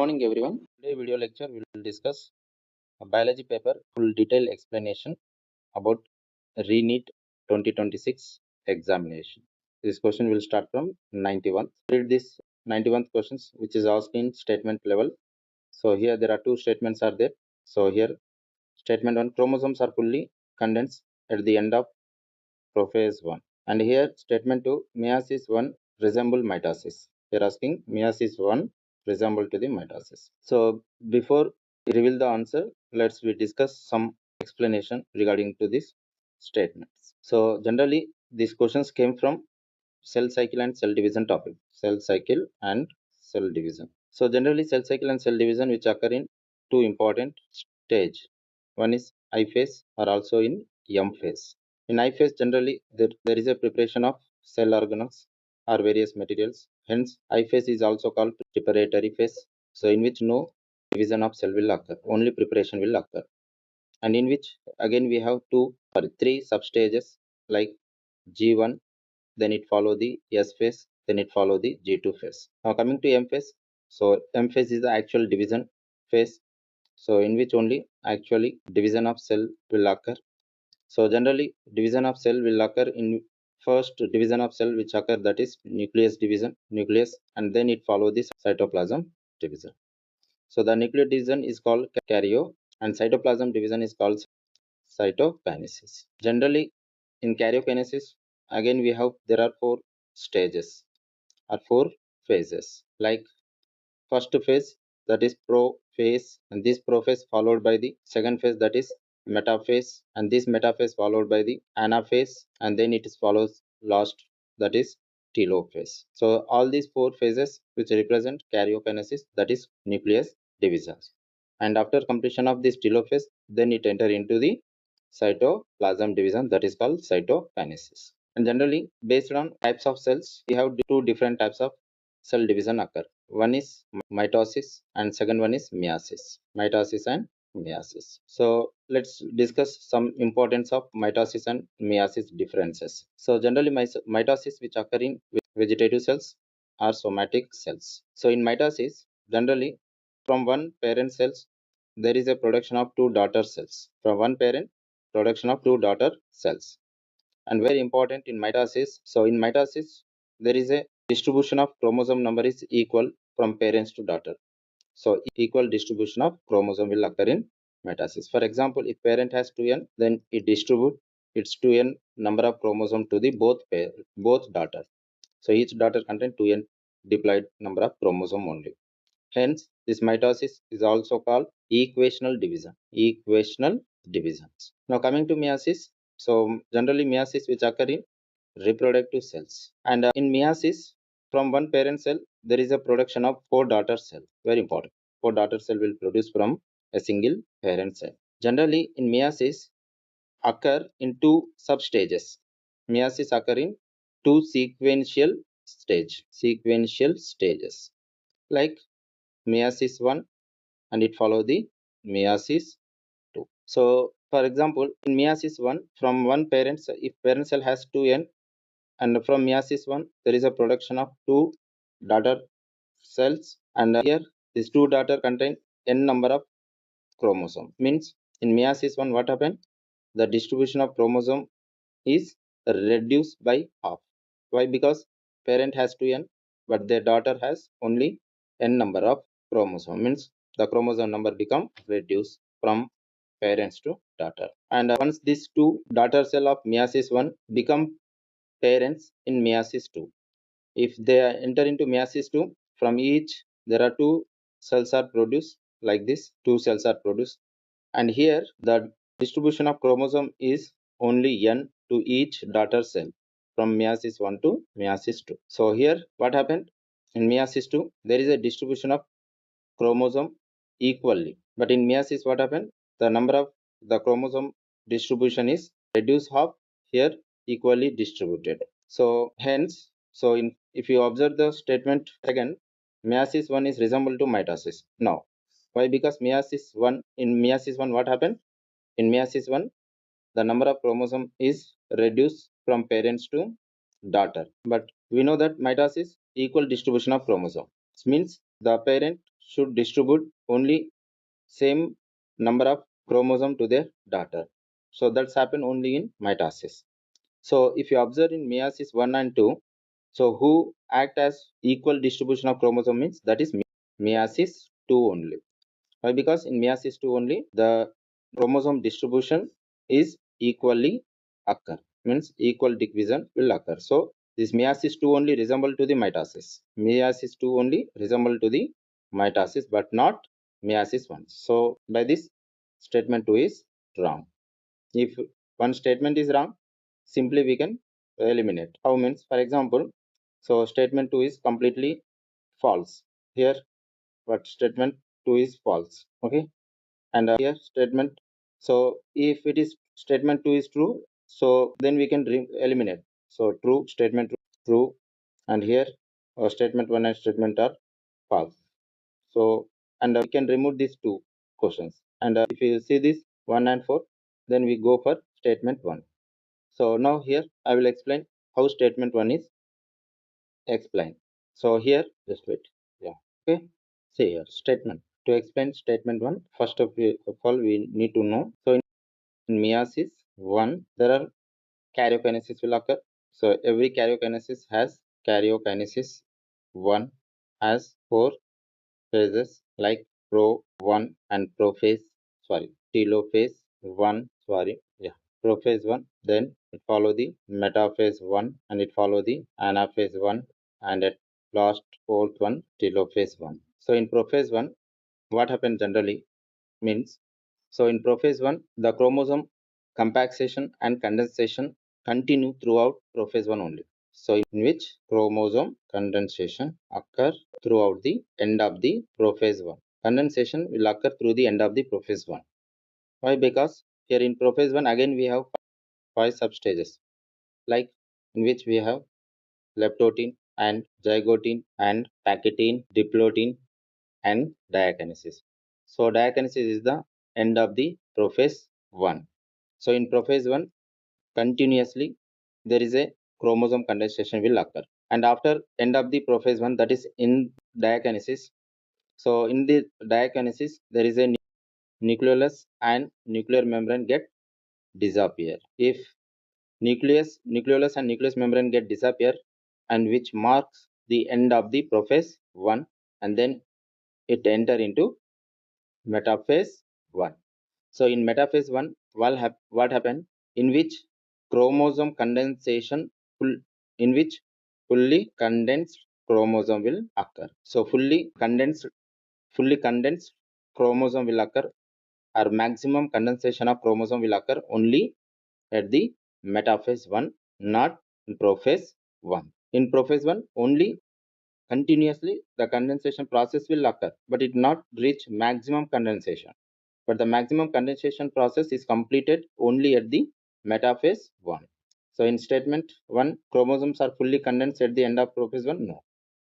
morning everyone. Today video lecture we will discuss a biology paper full detailed explanation about RE-NEET 2026 examination. This question will start from 91th. Read this 91th questions which is asked in statement level. So here there are two statements are there. So here statement 1, chromosomes are fully condensed at the end of prophase 1. And here statement 2, meiosis 1 resemble mitosis. They are asking meiosis 1 resemble to the mitosis. So before we reveal the answer, let's we discuss some explanation regarding to these statements. So generally these questions came from cell cycle and cell division topic. Cell cycle and cell division. So generally cell cycle and cell division which occur in two important stage. One is I phase or also in M phase. In I phase, generally there is a preparation of cell organelles or various materials. Hence, I phase is also called preparatory phase. So, in which no division of cell will occur, only preparation will occur, and in which again we have three substages like G1, then it follow the S phase, then it follow the G2 phase. Now coming to M phase, so M phase is the actual division phase. So in which only actually division of cell will occur. So generally division of cell will occur in first division of cell which occur, that is nucleus division, nucleus, and then it follow this cytoplasm division. So the nuclear division is called karyo and cytoplasm division is called cytokinesis. Generally in karyokinesis again we have there are four stages or four phases. Like first phase, that is prophase, and this prophase followed by the second phase, that is metaphase, and this metaphase followed by the anaphase, and then it is follows last, that is telophase. So all these four phases which represent karyokinesis, that is nucleus divisions. And after completion of this telophase, then it enter into the cytoplasm division, that is called cytokinesis. And generally based on types of cells, we have two different types of cell division occur. One is mitosis and second one is meiosis. Mitosis and meiosis. So let's discuss some importance of mitosis and meiosis differences. So generally mitosis which occur in vegetative cells are somatic cells. So in mitosis, generally from one parent cells there is a production of two daughter cells. From one parent, production of two daughter cells. And very important in mitosis, so in mitosis there is a distribution of chromosome number is equal from parents to daughter. So equal distribution of chromosome will occur in mitosis. For example, if parent has 2n, then it distribute its 2n number of chromosome to the both daughters. So each daughter contain 2n diploid number of chromosome only. Hence, this mitosis is also called equational division. Equational divisions. Now coming to meiosis. So generally meiosis which occur in reproductive cells. And in meiosis, from one parent cell, there is a production of four daughter cell. Very important. Four daughter cell will produce from a single parent cell. Generally in meiosis occur in two substages. Meiosis occur in two sequential stages. Like meiosis 1 and it follow the meiosis 2. So for example, in meiosis 1, from one parent, if parent cell has 2n, and from meiosis 1 there is a production of two daughter cells, and here these two daughter contain n number of chromosome. Means in meiosis 1 what happened? The distribution of chromosome is reduced by half. Why? Because parent has 2n but their daughter has only n number of chromosome. Means the chromosome number become reduced from parents to daughter. And once these two daughter cell of meiosis 1 become parents in meiosis 2, if they enter into meiosis 2, from each there are two cells are produced. Like this, two cells are produced, and here the distribution of chromosome is only n to each daughter cell from meiosis 1 to meiosis 2. So here what happened? In meiosis 2 there is a distribution of chromosome equally, but in meiosis what happened? The number of the chromosome distribution is reduced half, here equally distributed. So hence, so if you observe the statement again, meiosis 1 is resemble to mitosis. Now why? Because meiosis 1, in meiosis 1 what happened? In meiosis 1 the number of chromosome is reduced from parents to daughter, but we know that mitosis equal distribution of chromosome. This means the parent should distribute only same number of chromosome to their daughter. So that's happen only in mitosis. So if you observe in meiosis 1 and 2, so who act as equal distribution of chromosome means that is meiosis 2 only. Why? Because in meiosis 2 only the chromosome distribution is equally occur, means equal division will occur. So this meiosis 2 only resemble to the mitosis. Meiosis 2 only resemble to the mitosis, but not meiosis 1. So by this statement 2 is wrong. If one statement is wrong, simply we can eliminate. How means, for example, so statement 2 is completely false. Here, but statement 2 is false. Okay, and here statement. So if it is statement 2 is true, so then we can eliminate. So true statement true, and here statement 1 and statement are false. So and we can remove these two questions. And if you see this 1 and 4, then we go for statement 1. So now here I will explain how statement 1 is explained. So here just wait. Yeah. Okay. See here statement. To explain statement 1, first of all we need to know. So in meiosis 1 there are karyokinesis will occur. So every karyokinesis has karyokinesis 1 has 4 phases like pro 1 and prophase, telophase 1, prophase 1, then it follow the metaphase 1 and it follow the anaphase 1 and at last fourth one telophase 1. So in prophase 1 what happens generally means, so in prophase 1 the chromosome compaction and condensation continue throughout prophase 1 only. So in which chromosome condensation occur throughout the end of the prophase 1. Condensation will occur through the end of the prophase 1. Why? Because here in prophase 1 again we have 5 substages, like in which we have leptotin and zygotin and pachytene, diplotin and diakinesis. So diakinesis is the end of the prophase 1. So in prophase 1 continuously there is a chromosome condensation will occur, and after end of the prophase 1, that is in diakinesis. So in the diakinesis there is a nucleolus and nuclear membrane get disappear. If nucleolus and nucleus membrane get disappear, and which marks the end of the prophase 1, and then it enter into metaphase 1. So in metaphase 1, what happened? In which chromosome condensation, in which fully condensed chromosome will occur. So fully condensed chromosome will occur, or maximum condensation of chromosome will occur only at the metaphase 1, not in prophase 1. In prophase 1, only continuously the condensation process will occur, but it not reach maximum condensation. But the maximum condensation process is completed only at the metaphase 1. So in statement 1, chromosomes are fully condensed at the end of prophase 1? No.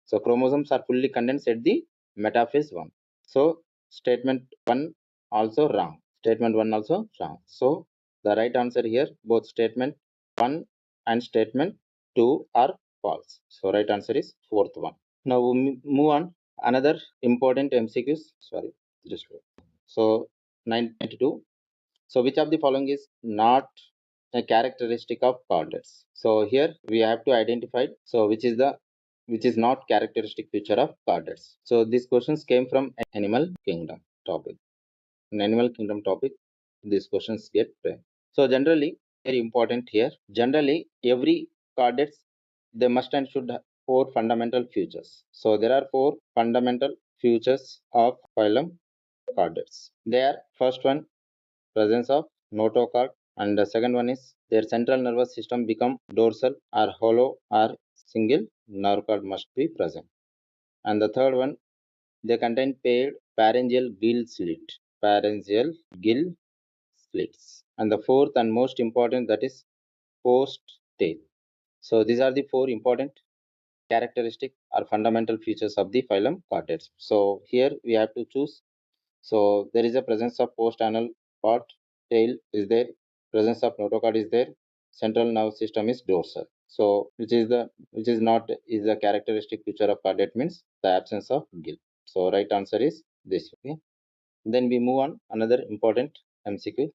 So chromosomes are fully condensed at the metaphase 1. So statement 1 also wrong. Statement 1 also wrong. So the right answer here, both statement 1 and statement 2 are false. So right answer is fourth one. Now we move on. Another important MCQs. Sorry, just wait. So 92. So which of the following is not a characteristic of chordates? So here we have to identify. So which is not characteristic feature of chordates. So these questions came from animal kingdom topic. In animal kingdom topic, these questions get framed. So generally, very important here. Generally, every chordates they must and should have 4 fundamental features. So there are 4 fundamental features of phylum chordates. They are first one, presence of notochord, and the second one is their central nervous system become dorsal or hollow or single nerve cord must be present. And the third one, they contain paired pharyngeal gill slit, pharyngeal gill slits. And the fourth and most important, that is post tail. So these are the 4 important characteristic or fundamental features of the phylum chordates. So here we have to choose. So there is a presence of post-anal part, tail is there, presence of notochord is there, central nervous system is dorsal. So which is not is the characteristic feature of chordate means the absence of gill. So right answer is this. Okay. Then we move on another important MCQ.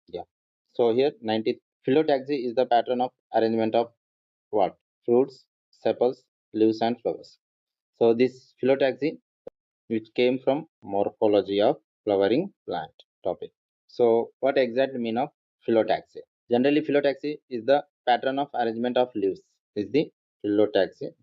Yeah. So here 90 phyllotaxy is the pattern of arrangement of what? Fruits, sepals, leaves and flowers. So this phyllotaxy which came from morphology of flowering plant topic. So what exactly mean of phyllotaxy? Generally phyllotaxy is the pattern of arrangement of leaves. Is the phyllotaxy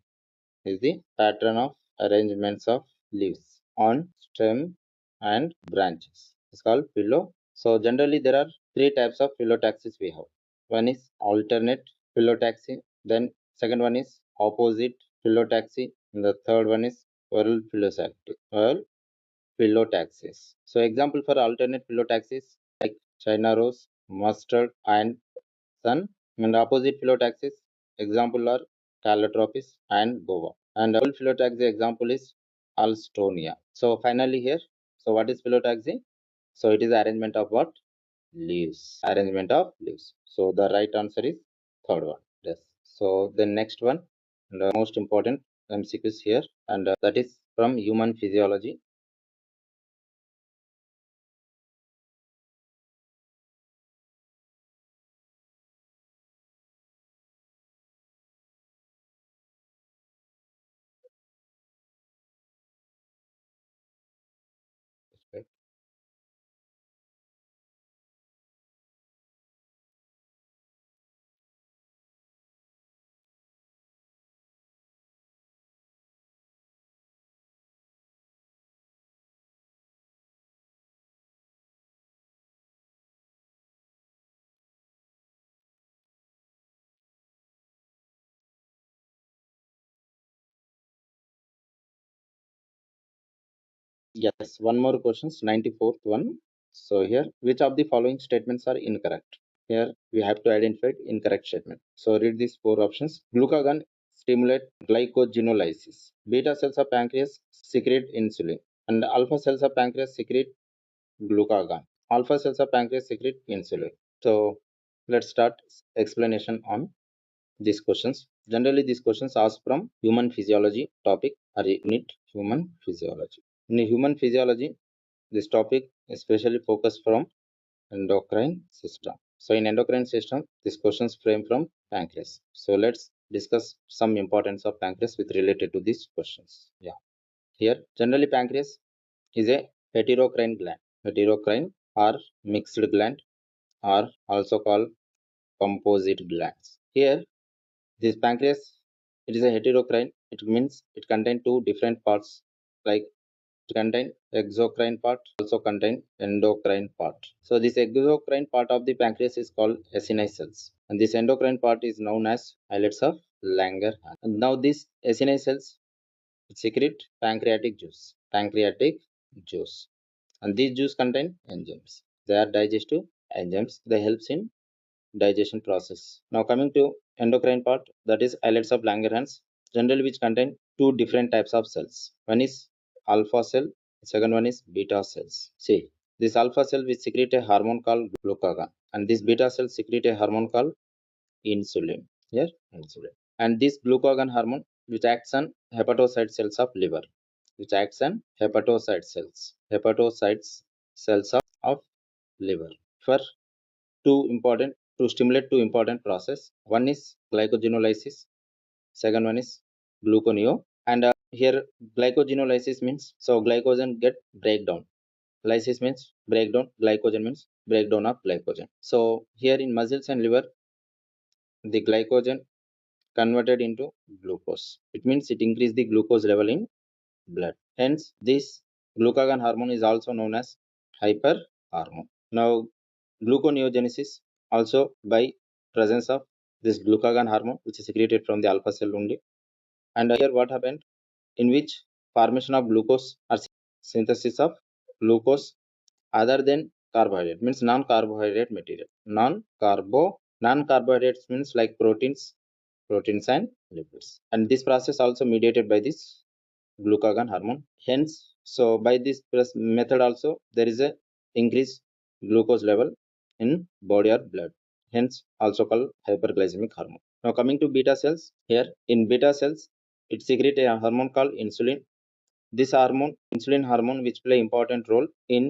is the pattern of arrangements of leaves on stem and branches. It's called phyllo. So generally there are three types of phyllotaxis we have. One is alternate phyllotaxy, then second one is opposite phyllotaxy, and the third one is oral phyllotaxis. So example for alternate phyllotaxis like China rose, mustard and sun, and opposite phyllotaxis example are Calotropis and Gova. And full phyllotaxy example is Alstonia. So finally here, so what is phyllotaxy? So it is arrangement of what? Leaves. Arrangement of leaves. So the right answer is third one. Yes. So the next one, the most important MCQs here, and that is from human physiology. Yes, one more questions, 94th one. So here, which of the following statements are incorrect? Here we have to identify incorrect statement. So read these four options. Glucagon stimulate glycogenolysis. Beta cells of pancreas secrete insulin. And alpha cells of pancreas secrete glucagon. Alpha cells of pancreas secrete insulin. So let's start explanation on these questions. Generally, these questions asked from human physiology topic or unit human physiology. In human physiology, this topic especially focused from endocrine system. So in endocrine system, these questions frame from pancreas. So let's discuss some importance of pancreas with related to these questions. Yeah. Here, generally pancreas is a heterocrine gland. Heterocrine or mixed gland are also called composite glands. Here, this pancreas, it is a heterocrine. It means it contains two different parts like contain exocrine part, also contain endocrine part. So this exocrine part of the pancreas is called acini cells, and this endocrine part is known as islets of Langerhans. And now these acini cells secrete pancreatic juice, and these juice contain enzymes. They are digestive enzymes. They helps in digestion process. Now coming to endocrine part, that is islets of Langerhans, generally which contain two different types of cells. One is alpha cell, second one is beta cells. See, this alpha cell which secrete a hormone called glucagon, and this beta cell secrete a hormone called insulin. Here, insulin. And this glucagon hormone which acts on hepatocyte cells of liver, which acts on hepatocyte cells of liver for to stimulate two important process. One is glycogenolysis, second one is gluconeo. And here glycogenolysis means so glycogen get breakdown. Lysis means breakdown. Glycogen means breakdown of glycogen. So here in muscles and liver, the glycogen converted into glucose. It means it increase the glucose level in blood. Hence, this glucagon hormone is also known as hyperhormone. Now, gluconeogenesis also by presence of this glucagon hormone, which is secreted from the alpha cell only. And here, what happened? In which formation of glucose or synthesis of glucose other than carbohydrate means non-carbohydrate material. Non-carbohydrates means like proteins, proteins and lipids. And this process also mediated by this glucagon hormone. Hence, so by this method also there is a increased glucose level in body or blood, hence also called hyperglycemic hormone. Now coming to beta cells, here in beta cells it secretes a hormone called insulin. This hormone, insulin hormone, which play important role in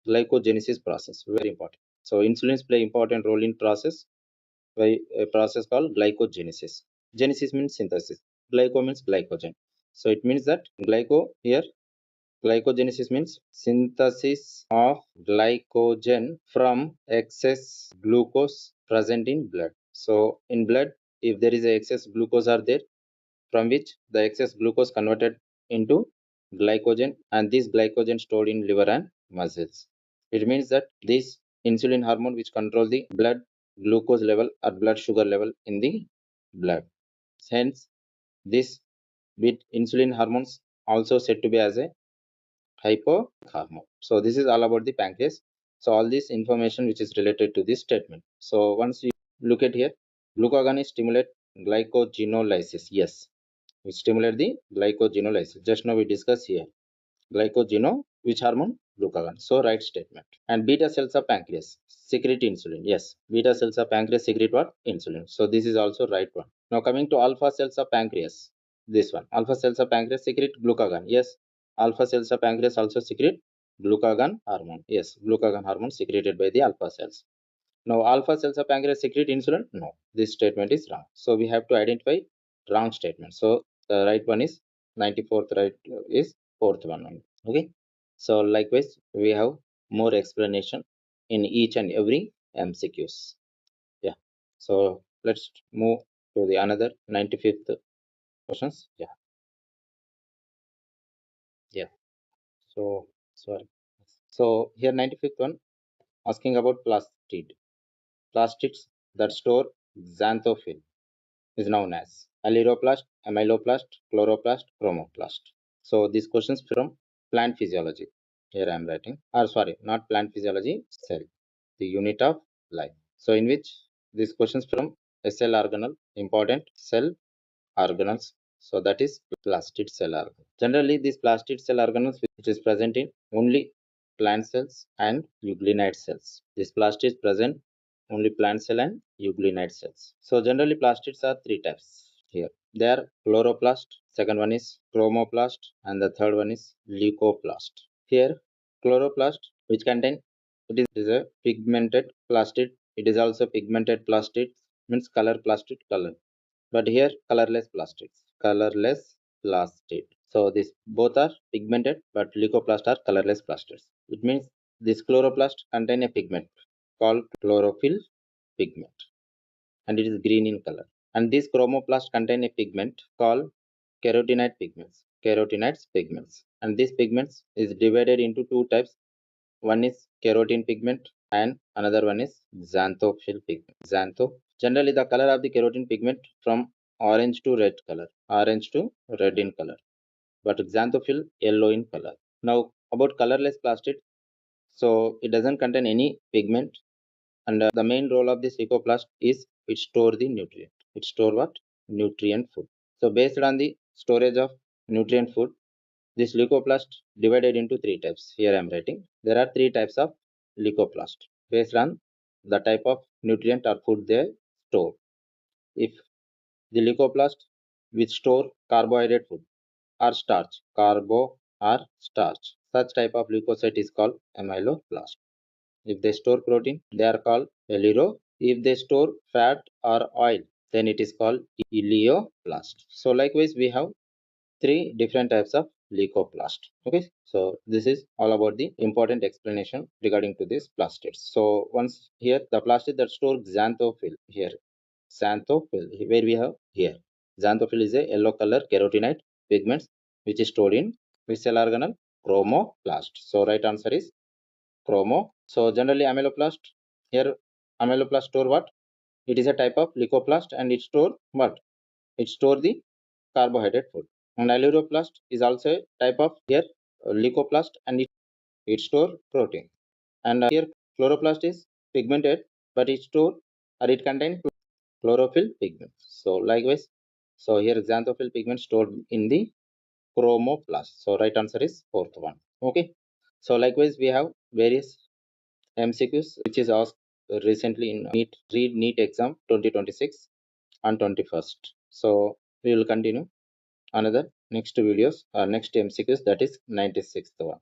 glycogenesis process, very important. So insulins play important role in process by a process called glycogenesis. Genesis means synthesis, glyco means glycogen. So it means that glyco here, glycogenesis means synthesis of glycogen from excess glucose present in blood. So in blood, if there is a excess glucose are there, from which the excess glucose converted into glycogen, and this glycogen stored in liver and muscles. It means that this insulin hormone which control the blood glucose level or blood sugar level in the blood. Hence, this bit insulin hormones also said to be as a hypohormone. So this is all about the pancreas. So all this information which is related to this statement. So once you look at here, glucagon stimulate glycogenolysis. Yes, we stimulate the glycogenolysis. Just now we discussed here. Glycogeno, which hormone? Glucagon. So right statement. And beta cells of pancreas secrete insulin. Yes, beta cells of pancreas secrete what? Insulin. So this is also right one. Now coming to alpha cells of pancreas. This one. Alpha cells of pancreas secrete glucagon. Yes, alpha cells of pancreas also secrete glucagon hormone. Yes, glucagon hormone secreted by the alpha cells. Now alpha cells of pancreas secrete insulin? No, this statement is wrong. So we have to identify wrong statement. So the right one is 94th, right is fourth one. Okay. So likewise, we have more explanation in each and every MCQs. Yeah. So let's move to the another 95th questions. Yeah. Yeah. So sorry. So here 95th one asking about plastid. Plastids that store xanthophyll is known as aleuroplast, amyloplast, chloroplast, chromoplast. So these questions from plant physiology. Here I am writing, or sorry, not plant physiology, cell, the unit of life. So in which these questions from a cell organelle, important cell organelles. So that is plastid cell organelle. Generally, these plastid cell organelles which is present in only plant cells and euglenoid cells. This plastid is present only plant cell and euglenoid cells. So generally plastids are three types here. They are chloroplast, second one is chromoplast, and the third one is leucoplast. Here chloroplast which contain it is a pigmented plastid. It is also pigmented plastid, means color plastid color. But here colorless plastids. Colorless plastid. So these both are pigmented, but leucoplast are colorless plastids. It means this chloroplast contain a pigment called chlorophyll pigment, and it is green in color. And this chromoplast contain a pigment called carotenoid pigments. Carotenoid pigments. And these pigments is divided into two types. One is carotene pigment and another one is xanthophyll pigment. Generally the color of the carotene pigment from orange to red color, orange to red in color, but xanthophyll yellow in color. Now about colorless plastid, so it doesn't contain any pigment, and the main role of this leucoplast is it store the nutrient. It store what? Nutrient food. So based on the storage of nutrient food, this leucoplast divided into three types. Here I am writing. There are three types of leucoplast based on the type of nutrient or food they store. If the leucoplast which store carbohydrate food or starch, carbo or starch, such type of leukocyte is called amyloplast. If they store protein, they are called alero. If they store fat or oil, then it is called ileoplast. So likewise, we have three different types of leucoplast. Okay, so this is all about the important explanation regarding to these plastids. So once here the plastid that store xanthophyll here, xanthophyll where we have here, xanthophyll is a yellow color carotenoid pigments which is stored in which cell organelle? Chromoplast. So right answer is chromo. So generally amyloplast, here amyloplast store what? It is a type of leucoplast and it store what? It store the carbohydrate food. And aleuroplast is also a type of here leucoplast and it store protein. And here chloroplast is pigmented, but it store or it contains chlorophyll pigments. So likewise, so here xanthophyll pigment stored in the chromoplast. So right answer is fourth one. Okay. So likewise, we have various MCQs which is asked recently in RE-NEET exam 2026 and 21st. So we will continue another next videos, next MCQs, that is 96th one.